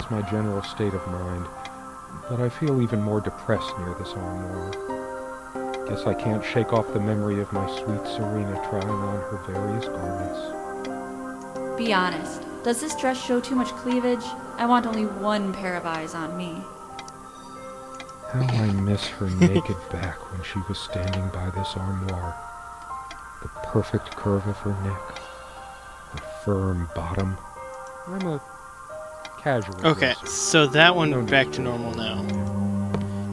it's my general state of mind, but I feel even more depressed near this armoire. Guess I can't shake off the memory of my sweet Serena trying on her various garments. Be honest. Does this dress show too much cleavage? I want only one pair of eyes on me. How I miss her naked back when she was standing by this armoire. The perfect curve of her neck, the firm bottom. I'm a casual Okay, dresser. so that one No back need to to normal now.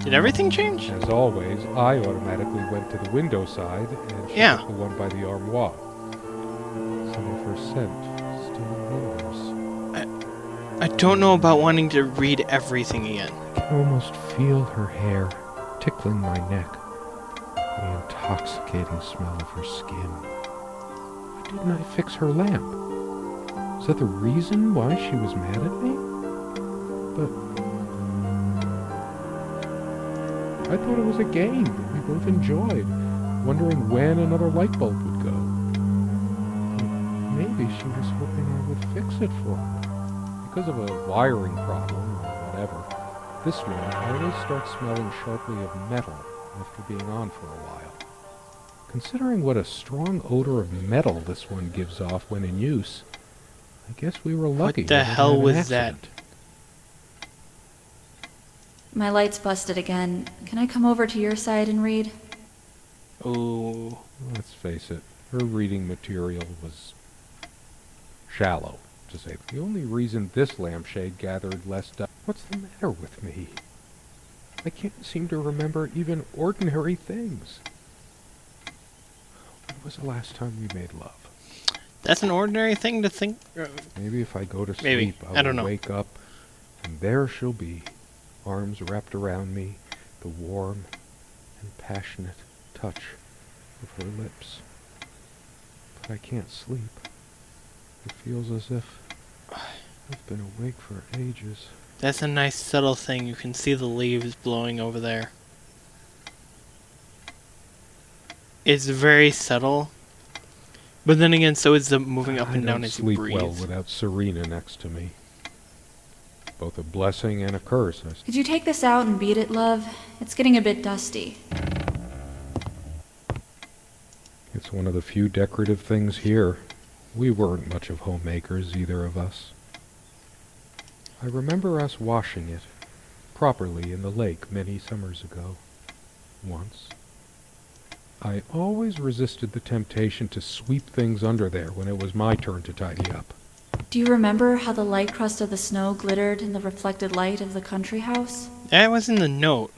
Did everything change? As always, I automatically went to the window side and she Yeah. took the one by the armoire. Some of her scent still lingers. I don't know about wanting to read everything again. I can almost feel her hair tickling my neck. The intoxicating smell of her skin. Why didn't I fix her lamp? Is that the reason why she was mad at me? But I thought it was a game that we both enjoyed, wondering when another light bulb would go. Maybe she was hoping I would fix it for her. Because of a wiring problem or whatever, this one always starts smelling sharply of metal after being on for a while. Considering what a strong odor of metal this one gives off when in use, I guess we were lucky. What the hell was that? My light's busted again. Can I come over to your side and read? Oh. Let's face it, her reading material was shallow, to say. The only reason this lampshade gathered less dust. What's the matter with me? I can't seem to remember even ordinary things. When was the last time we made love? That's an ordinary thing to think. Maybe if I go to Maybe. sleep, I don't know. wake up, and there she'll be, arms wrapped around me, the warm and passionate touch of her lips. But I can't sleep. It feels as if I've been awake for ages. That's a nice subtle thing. You can see the leaves blowing over there. It's very subtle. But then again, so is the moving up and down as you breathe. I don't sleep well without Serena next to me. Both a blessing and a curse. Could you take this out and beat it, love? It's getting a bit dusty. It's one of the few decorative things here. We weren't much of homemakers, either of us. I remember us washing it properly in the lake many summers ago. Once. I always resisted the temptation to sweep things under there when it was my turn to tidy up. Do you remember how the light crust of the snow glittered in the reflected light of the country house? That was in the note.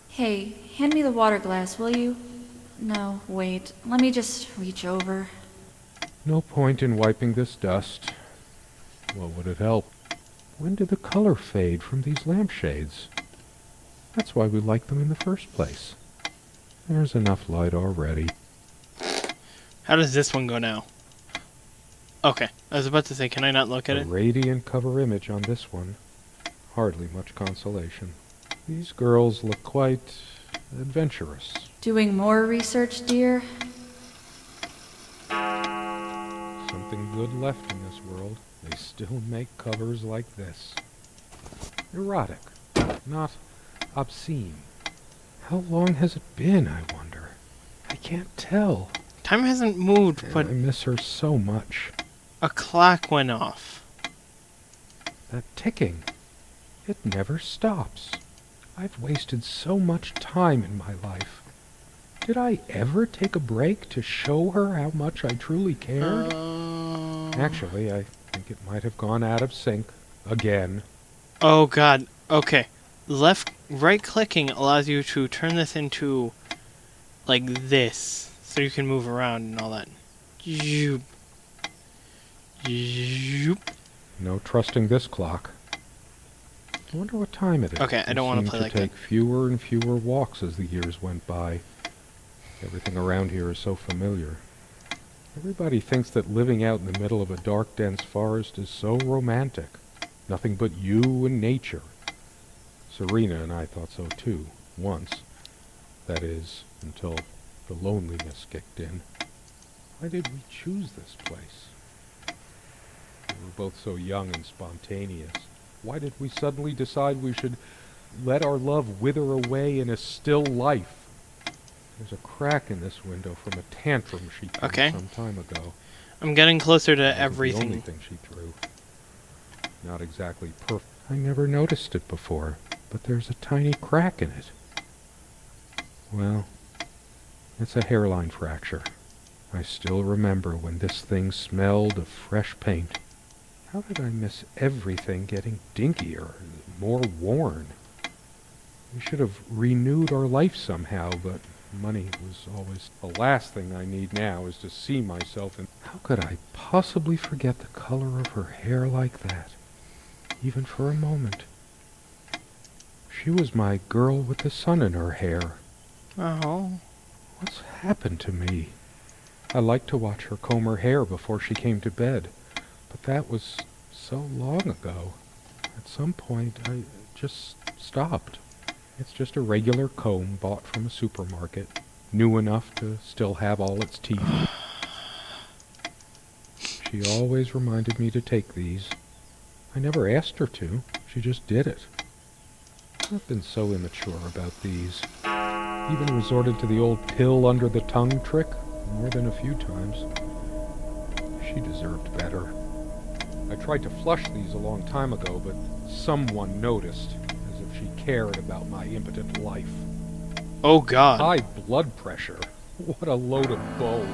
Hey, hand me the water glass, will you? No, wait. Let me just reach over. No point in wiping this dust. What would it help? When did the color fade from these lampshades? That's why we liked them in the first place. There's enough light already. How does this one go now? Okay, I was about to say, can I not look at A it? radiant cover image on this one. Hardly much consolation. These girls look quite adventurous. Doing more research, dear? Something good left in this world. They still make covers like this. Erotic, not obscene. How long has it been, I wonder? I can't tell. Time hasn't moved, And but I miss her so much. a clock went off. That ticking. It never stops. I've wasted so much time in my life. Did I ever take a break to show her how much I truly cared? Actually, I think it might have gone out of sync. Again. Oh god, okay. Right clicking allows you to turn this into like this, so you can move around and all that. Zoop. Zoop. No trusting this clock. I wonder what time it is. Okay, I don't want to play like that. take fewer and fewer walks as the years went by. Everything around here is so familiar. Everybody thinks that living out in the middle of a dark, dense forest is so romantic. Nothing but you and nature. Serena and I thought so too, once. That is, until the loneliness kicked in. Why did we choose this place? We were both so young and spontaneous. Why did we suddenly decide we should let our love wither away in a still life? There's a crack in this window from a tantrum she threw Okay. some time ago. I'm getting closer to It wasn't everything. the only thing she threw. Not exactly perfect. I never noticed it before, but there's a tiny crack in it. Well, it's a hairline fracture. I still remember when this thing smelled of fresh paint. How did I miss everything getting dinkier, more worn? We should have renewed our life somehow, but money was always the last thing I need now is to see myself in... How could I possibly forget the color of her hair like that, even for a moment? She was my girl with the sun in her hair. Oh. What's happened to me? I liked to watch her comb her hair before she came to bed, but that was so long ago. At some point, I just stopped. It's just a regular comb bought from a supermarket, new enough to still have all its teeth. She always reminded me to take these. I never asked her to. She just did it. I've been so immature about these. Even resorted to the old pill under the tongue trick more than a few times. She deserved better. I tried to flush these a long time ago, but someone noticed, as if she cared about my impotent life. Oh God. High blood pressure. What a load of bull.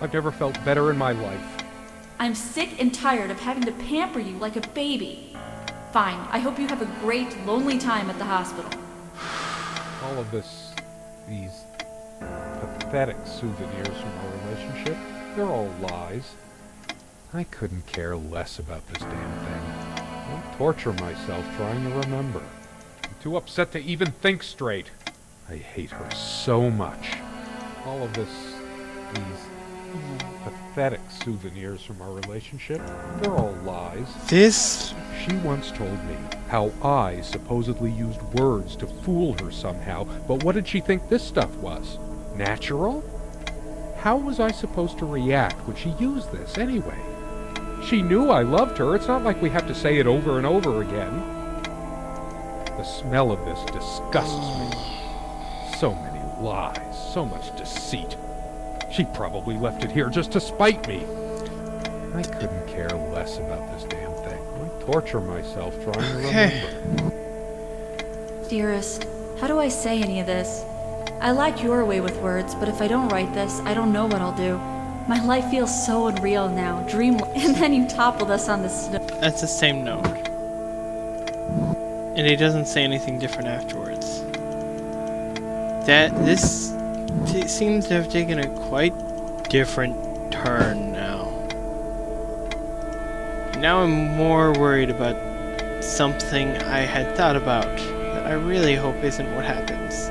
I've never felt better in my life. I'm sick and tired of having to pamper you like a baby. Fine, I hope you have a great, lonely time at the hospital. All of these pathetic souvenirs from our relationship, they're all lies. I couldn't care less about this damn thing. I'll torture myself trying to remember. I'm too upset to even think straight. I hate her so much. All of these pathetic souvenirs from our relationship, they're all lies. This. She once told me how I supposedly used words to fool her somehow, but what did she think this stuff was? Natural? How was I supposed to react when she used this anyway? She knew I loved her. It's not like we have to say it over and over again. The smell of this disgusts me. So many lies, so much deceit. She probably left it here just to spite me. I couldn't care less about this damn thing. I torture myself trying to remember. Dearest, how do I say any of this? I like your way with words, but if I don't write this, I don't know what I'll do. My life feels so unreal now, dreamlike, and then you toppled us on the snow. That's the same note. And he doesn't say anything different afterwards. This seems to have taken a quite different turn now. Now I'm more worried about something I had thought about that I really hope isn't what happens.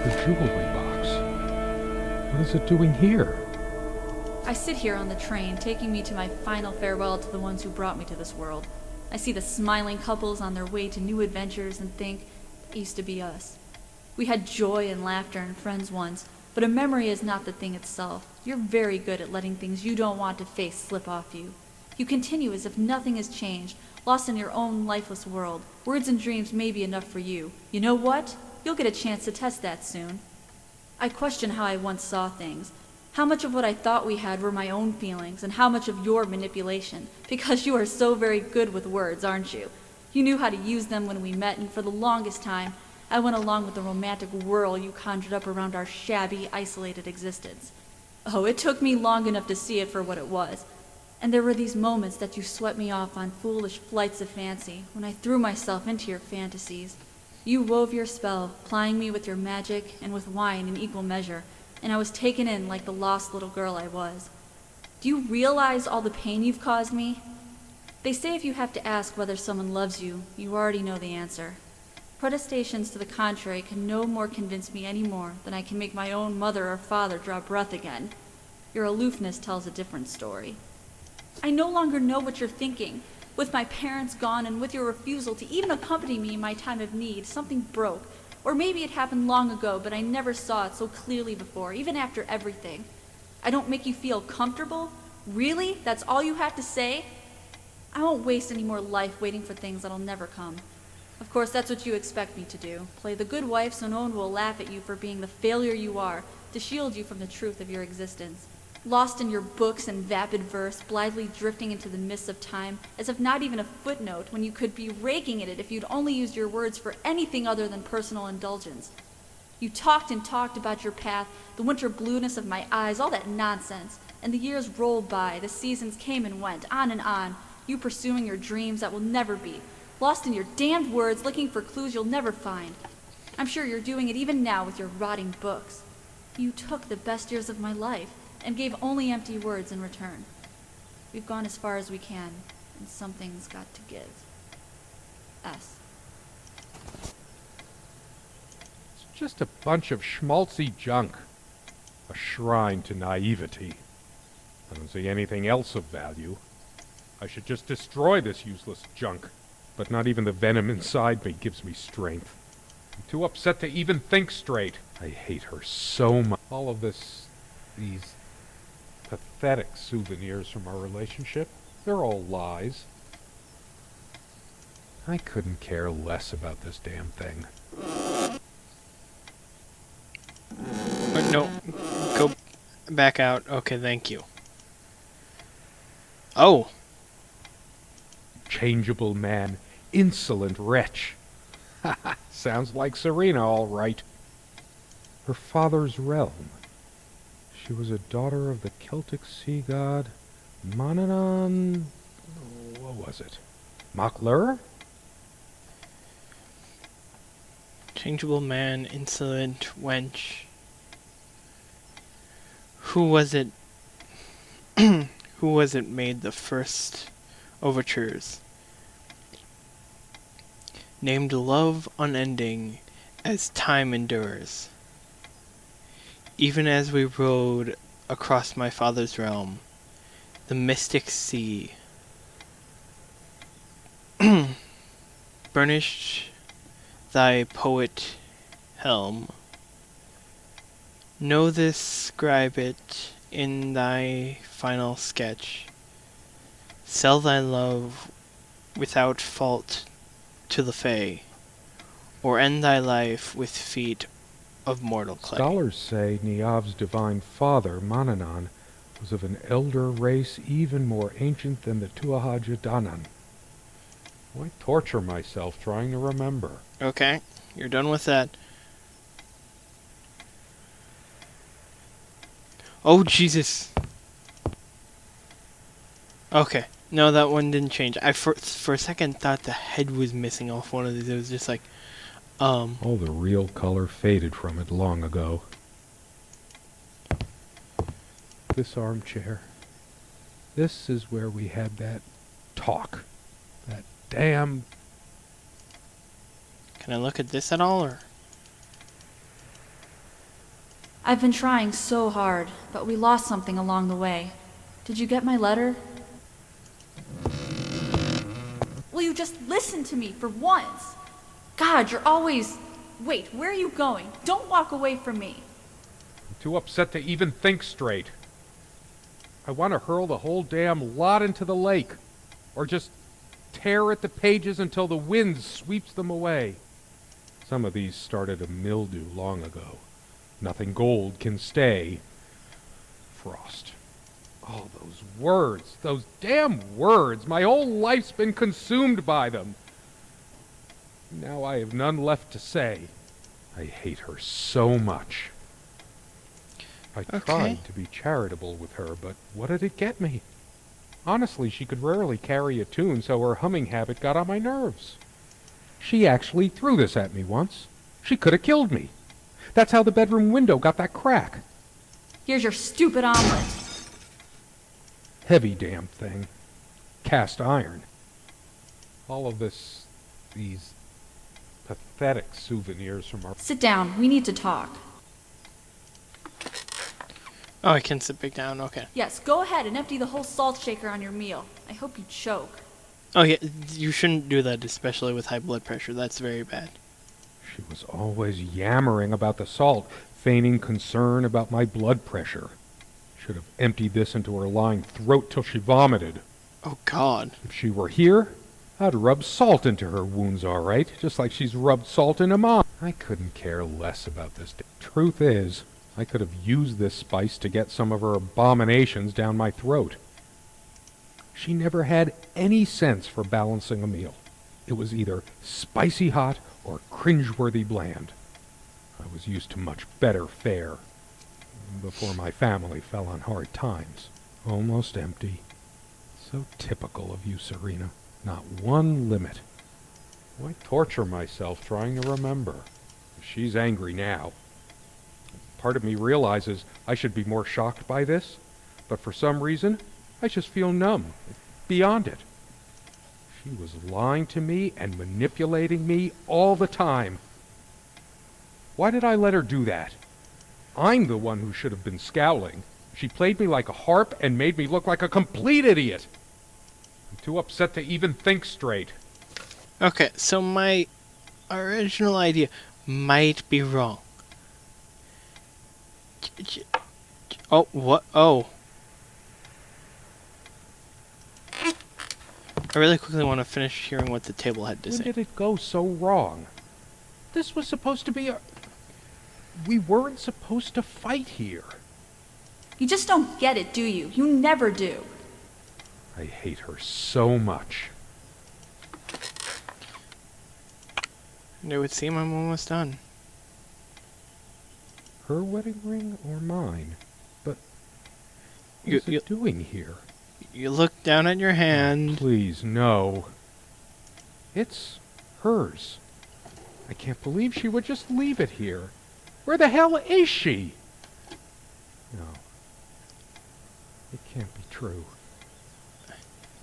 The jewelry box. What is it doing here? I sit here on the train, taking me to my final farewell to the ones who brought me to this world. I see the smiling couples on their way to new adventures and think, it used to be us. We had joy and laughter and friends once, but a memory is not the thing itself. You're very good at letting things you don't want to face slip off you. You continue as if nothing has changed, lost in your own lifeless world. Words and dreams may be enough for you. You know what? You'll get a chance to test that soon. I question how I once saw things. How much of what I thought we had were my own feelings, and how much of your manipulation, because you are so very good with words, aren't you? You knew how to use them when we met, and for the longest time, I went along with the romantic whirl you conjured up around our shabby, isolated existence. Oh, it took me long enough to see it for what it was. And there were these moments that you swept me off on foolish flights of fancy, when I threw myself into your fantasies. You wove your spell, plying me with your magic and with wine in equal measure, and I was taken in like the lost little girl I was. Do you realize all the pain you've caused me? They say if you have to ask whether someone loves you, you already know the answer. Protestations to the contrary can no more convince me any more than I can make my own mother or father draw breath again. Your aloofness tells a different story. I no longer know what you're thinking. With my parents gone and with your refusal to even accompany me in my time of need, something broke. Or maybe it happened long ago, but I never saw it so clearly before, even after everything. I don't make you feel comfortable? Really? That's all you have to say? I won't waste any more life waiting for things that'll never come. Of course, that's what you expect me to do. Play the good wife so no one will laugh at you for being the failure you are, to shield you from the truth of your existence. Lost in your books and vapid verse, blithely drifting into the mists of time, as if not even a footnote, when you could be raking at it if you'd only used your words for anything other than personal indulgence. You talked and talked about your path, the winter blueness of my eyes, all that nonsense. And the years rolled by, the seasons came and went, on, you pursuing your dreams that will never be, lost in your damned words, looking for clues you'll never find. I'm sure you're doing it even now with your rotting books. You took the best years of my life, and gave only empty words in return. We've gone as far as we can, and something's got to give. S. It's just a bunch of schmaltzy junk. A shrine to naivety. I don't see anything else of value. I should just destroy this useless junk. But not even the venom inside me gives me strength. I'm too upset to even think straight. I hate her so much. All of these pathetic souvenirs from our relationship, they're all lies. I couldn't care less about this damn thing. No, go back out. Okay, thank you. Oh. Changeable man, insolent wretch. Ha! Sounds like Serena, all right. Her father's realm. She was a daughter of the Celtic sea god Manannán. What was it? Maclur? Changeable man, insolent wench. Who was it? Who was it made the first overtures? Named love unending as time endures. Even as we rode across my father's realm, the mystic sea, burnished thy poet helm. Know this, scribe it in thy final sketch. Sell thy love without fault to the Fae, or end thy life with feet of mortal clay. Scholars say Niamh's divine father, Manannán, was of an elder race even more ancient than the Tuatha Danann. Why torture myself trying to remember? Okay, you're done with that. Oh, Jesus. Okay. No, that one didn't change. I for a second thought the head was missing off one of these. It was just like, All the real color faded from it long ago. This armchair. This is where we had that talk. That damn... Can I look at this at all, or? I've been trying so hard, but we lost something along the way. Did you get my letter? Will you just listen to me for once? God, you're always... Wait, where are you going? Don't walk away from me. I'm too upset to even think straight. I want to hurl the whole damn lot into the lake. Or just tear at the pages until the wind sweeps them away. Some of these started a mildew long ago. Nothing gold can stay. Frost. All those words, those damn words. My whole life's been consumed by them. Now I have none left to say. I hate her so much. I tried to be charitable with her, but what did it get me? Honestly, she could rarely carry a tune, so her humming habit got on my nerves. She actually threw this at me once. She could have killed me. That's how the bedroom window got that crack. Here's your stupid omelet. Heavy damn thing. Cast iron. All of these pathetic souvenirs from our... Sit down. We need to talk. Oh, I can sit back down. Okay. Yes, go ahead and empty the whole salt shaker on your meal. I hope you choke. Oh yeah, you shouldn't do that, especially with high blood pressure. That's very bad. She was always yammering about the salt, feigning concern about my blood pressure. Should have emptied this into her lying throat till she vomited. Oh, God. If she were here, I'd rub salt into her wounds all right, just like she's rubbed salt into mine. I couldn't care less about this. Truth is, I could have used this spice to get some of her abominations down my throat. She never had any sense for balancing a meal. It was either spicy hot or cringeworthy bland. I was used to much better fare before my family fell on hard times. Almost empty. So typical of you, Serena. Not one limit. Why torture myself trying to remember? She's angry now. Part of me realizes I should be more shocked by this, but for some reason, I just feel numb, beyond it. She was lying to me and manipulating me all the time. Why did I let her do that? I'm the one who should have been scowling. She played me like a harp and made me look like a complete idiot. I'm too upset to even think straight. Okay, so my original idea might be wrong. Oh, what? Oh. I really quickly want to finish hearing what the table had to When say. did it go so wrong? This was supposed to be a... We weren't supposed to fight here. You just don't get it, do you? You never do. I hate her so much. And it would seem I'm almost done. Her wedding ring or mine? But what You- is it doing here? You look down at your hand. Please, no. It's hers. I can't believe she would just leave it here. Where the hell is she? No. It can't be true.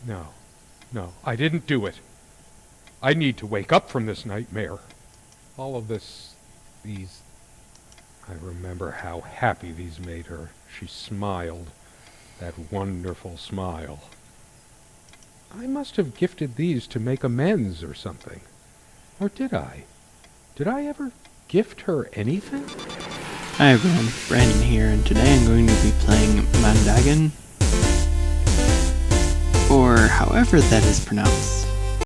No. No, I didn't do it. I need to wake up from this nightmare. All of this... these... I remember how happy these made her. She smiled. That wonderful smile. I must have gifted these to make amends or something. Or did I? Did I ever gift her anything? Hi everyone, Brandon here, and today I'm going to be playing Mandagan, or however that is pronounced.